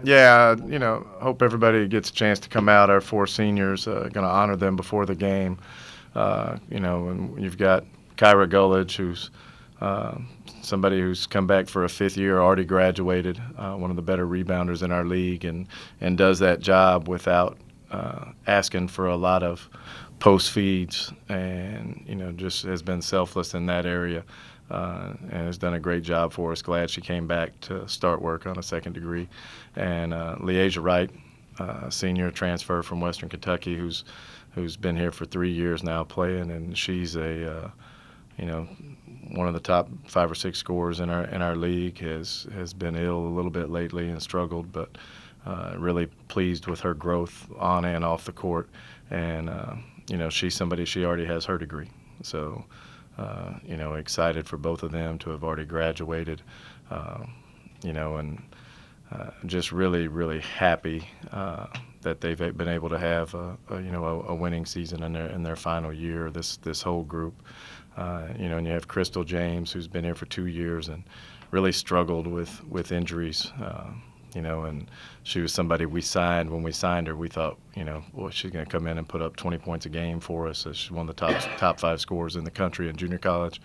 Yeah, hope everybody gets a chance to come out. Our four seniors, going to honor them before the game. And you've got Kyra Gullidge, who's uh, somebody who's come back for a fifth year, already graduated, one of the better rebounders in our league, and does that job without asking for a lot of post feeds, and just has been selfless in that area. And has done a great job for us. Glad she came back to start work on a second degree. And Leasia Wright, senior transfer from Western Kentucky, who's been here for 3 years now playing, and she's one of the top 5 or 6 scorers in our league. Has been ill a little bit lately and struggled, but really pleased with her growth on and off the court. And she's somebody, she already has her degree, so. Excited for both of them to have already graduated, and just really, really happy that they've been able to have a winning season in their final year. This whole group, and you have Crystal James, who's been here for 2 years and really struggled with injuries. And she was somebody we signed. When we signed her, we thought, well, she's going to come in and put up 20 points a game for us. So she's one of the top 5 scorers in the country in junior college.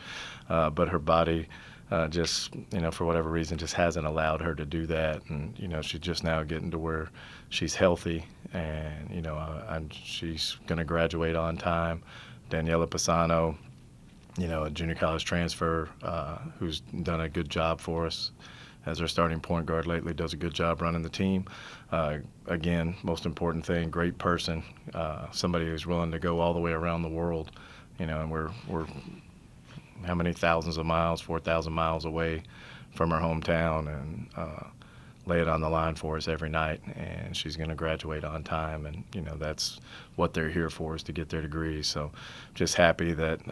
But her body just, for whatever reason, just hasn't allowed her to do that. And, she's just now getting to where she's healthy, and, she's going to graduate on time. Daniela Pisano, a junior college transfer who's done a good job for us as our starting point guard lately, does a good job running the team. Again, most important thing, great person, somebody who's willing to go all the way around the world. And we're how many thousands of miles, 4,000 miles away from our hometown, and lay it on the line for us every night. And she's going to graduate on time, and that's what they're here for, is to get their degrees. So just happy that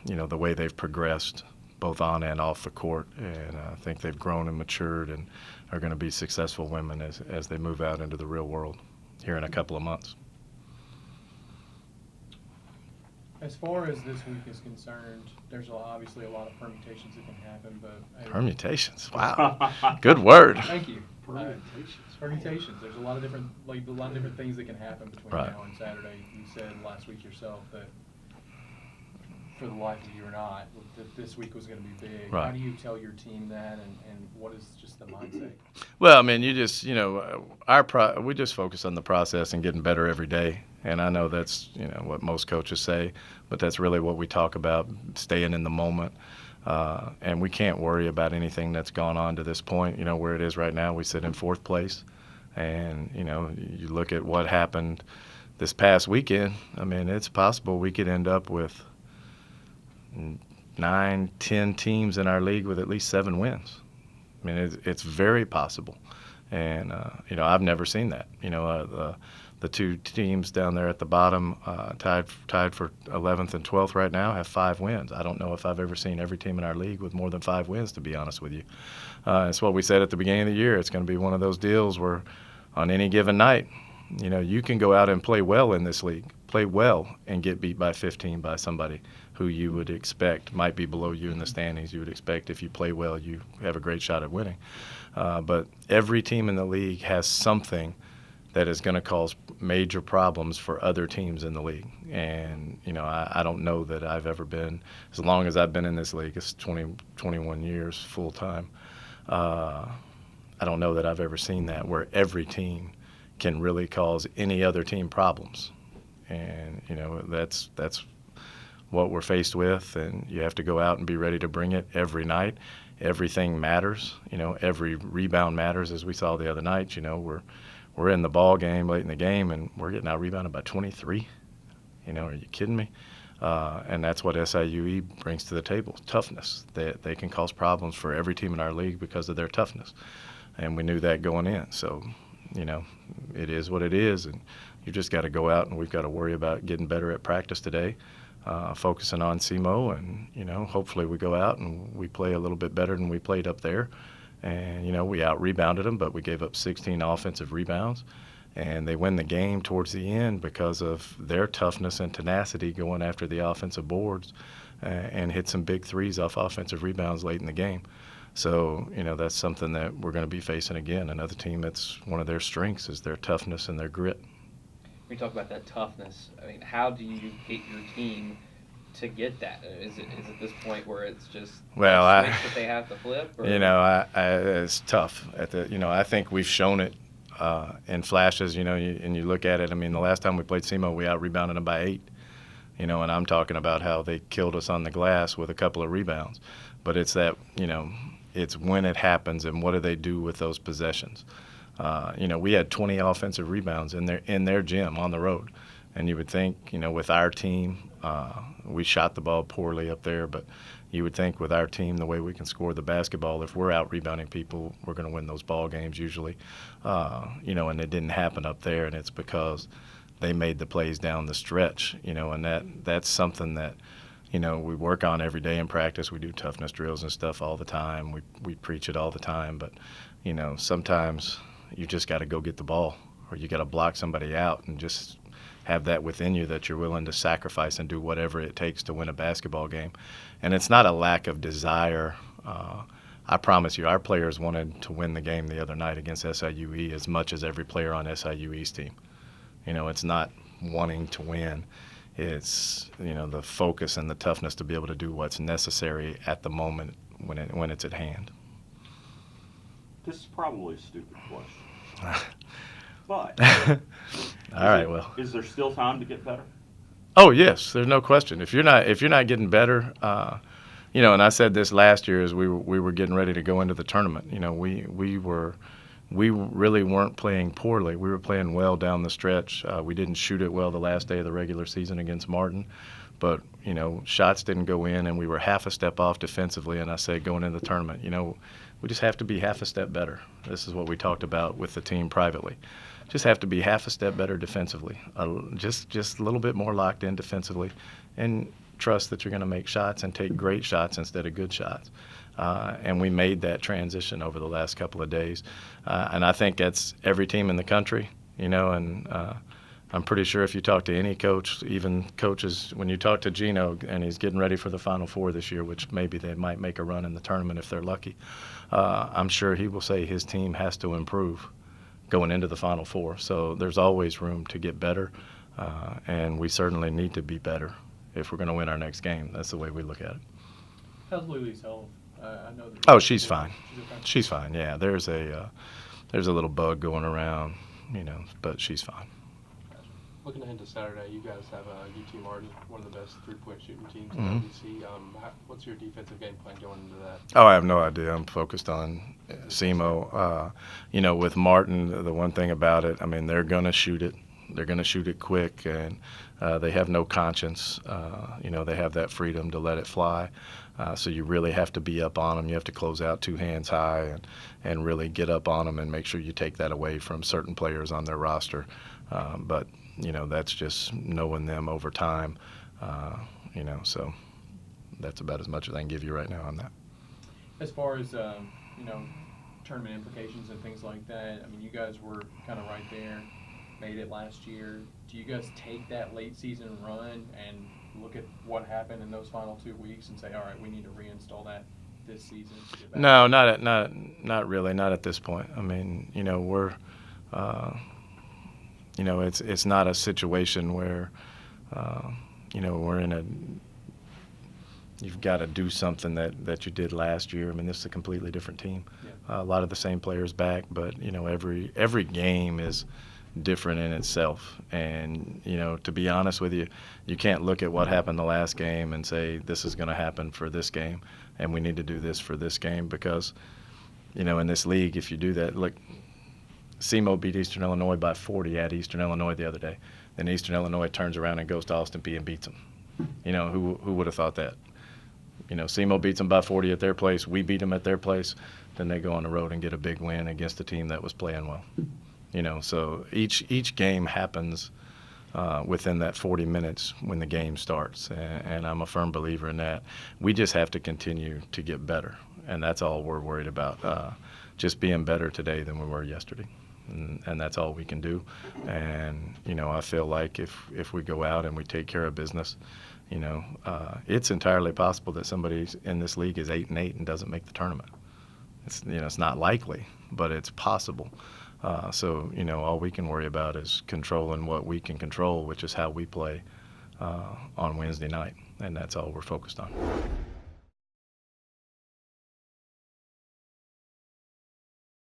the way they've progressed both on and off the court, and I think they've grown and matured and are going to be successful women as they move out into the real world here in a couple of months. As far as this week is concerned, there's obviously a lot of permutations that can happen, but Permutations, wow, good word. Thank you. Permutations. Permutations. There's a lot of different things that can happen between Right. now and Saturday. You said last week yourself that for the life of you or not, that this week was going to be big. Right. How do you tell your team that, and what is just the mindset? Well, I mean, you just, we just focus on the process and getting better every day. And I know that's, what most coaches say, but that's really what we talk about, staying in the moment. And we can't worry about anything that's gone on to this point. Where it is right now, we sit in 4th place. And, you look at what happened this past weekend, I mean, it's possible we could end up with 9, 10 teams in our league with at least 7 wins. I mean, it's very possible. And, I've never seen that. The 2 teams down there at the bottom, tied for 11th and 12th right now, have 5 wins. I don't know if I've ever seen every team in our league with more than 5 wins, to be honest with you. It's what we said at the beginning of the year. It's going to be one of those deals where on any given night, you can go out and play well in this league, play well and get beat by 15 by somebody who you would expect might be below you in the standings. You would expect if you play well, you have a great shot at winning. But every team in the league has something that is going to cause major problems for other teams in the league. And, I don't know that I've ever been, as long as I've been in this league, it's 21 years full time, I don't know that I've ever seen that where every team can really cause any other team problems. And, that's what we're faced with, and you have to go out and be ready to bring it every night. Everything matters. Every rebound matters, as we saw the other night. We're in the ball game late in the game, and we're getting out rebounded by 23. Are you kidding me? And that's what SIUE brings to the table, toughness. They can cause problems for every team in our league because of their toughness, and we knew that going in. So, it is what it is, and you just got to go out, and we've got to worry about getting better at practice today, focusing on SEMO, and, hopefully we go out and we play a little bit better than we played up there. And, we out-rebounded them, but we gave up 16 offensive rebounds. And they win the game towards the end because of their toughness and tenacity going after the offensive boards and hit some big threes off offensive rebounds late in the game. So, that's something that we're going to be facing again. Another team that's one of their strengths is their toughness and their grit. When you talk about that toughness, I mean, how do you get your team to get that? Is it this point where it's just Well, a switch that they have to flip? Or? it's tough. I think we've shown it in flashes. And you look at it. I mean, the last time we played SEMO, we out rebounded them by 8. And I'm talking about how they killed us on the glass with a couple of rebounds. But it's that, it's when it happens and what do they do with those possessions. We had 20 offensive rebounds in their gym on the road. And you would think, with our team, we shot the ball poorly up there, but you would think with our team, the way we can score the basketball, if we're out rebounding people, we're going to win those ball games usually. And it didn't happen up there, and it's because they made the plays down the stretch, and that's something that, we work on every day in practice. We do toughness drills and stuff all the time. We preach it all the time, but, sometimes you just got to go get the ball, or you got to block somebody out and just have that within you that you're willing to sacrifice and do whatever it takes to win a basketball game. And it's not a lack of desire. I promise you, our players wanted to win the game the other night against SIUE as much as every player on SIUE's team. It's not wanting to win. It's, the focus and the toughness to be able to do what's necessary at the moment when it's at hand. This is probably a stupid question. But all right, well, is there still time to get better? Oh yes, there's no question. If you're not getting better, and I said this last year as we were getting ready to go into the tournament. We really weren't playing poorly. We were playing well down the stretch. We didn't shoot it well the last day of the regular season against Martin, but shots didn't go in, and we were half a step off defensively. And I said going into the tournament, we just have to be half a step better. This is what we talked about with the team privately. Just have to be half a step better defensively, just a little bit more locked in defensively, and trust that you're going to make shots and take great shots instead of good shots. And we made that transition over the last couple of days. And I think that's every team in the country, and I'm pretty sure if you talk to any coach, even coaches, when you talk to Gino and he's getting ready for the Final Four this year, which maybe they might make a run in the tournament if they're lucky, I'm sure he will say his team has to improve going into the Final Four. So there's always room to get better, and we certainly need to be better if we're going to win our next game. That's the way we look at it. How's Lily's health? I know that. Oh, she's fine. She's okay? She's fine. Yeah, there's a little bug going around, but she's fine. Looking ahead to Saturday, you guys have UT Martin, one of the best three-point shooting teams in Mhm. WC. What's your defensive game plan going into that? Oh, I have no idea. I'm focused on SEMO. With Martin, the one thing about it, I mean, they're going to shoot it. They're going to shoot it quick, and they have no conscience. They have that freedom to let it fly. So you really have to be up on them. You have to close out 2 hands high and really get up on them and make sure you take that away from certain players on their roster. But that's just knowing them over time. So that's about as much as I can give you right now on that. As far as tournament implications and things like that, I mean, you guys were kind of right there, made it last year. Do you guys take that late season run and look at what happened in those final 2 weeks and say, all right, we need to reinstall that this season to get back? No, not really, not at this point. I mean, we're it's not a situation where we're in a you've got to do something that you did last year. I mean, this is a completely different team. Yeah. A lot of the same players back, but every game is different in itself. And to be honest with you, you can't look at what happened the last game and say this is going to happen for this game, and we need to do this for this game, because in this league, if you do that, look, SEMO beat Eastern Illinois by 40 at Eastern Illinois the other day. Then Eastern Illinois turns around and goes to Austin Peay and beats them. Who would have thought that? SEMO beats them by 40 at their place. We beat them at their place. Then they go on the road and get a big win against a team that was playing well. So each game happens within that 40 minutes when the game starts, and I'm a firm believer in that. We just have to continue to get better, and that's all we're worried about, just being better today than we were yesterday. And that's all we can do. And, I feel like if we go out and we take care of business, it's entirely possible that somebody in this league is 8-8 and doesn't make the tournament. it's not likely, but it's possible. So all we can worry about is controlling what we can control, which is how we play on Wednesday night, and that's all we're focused on.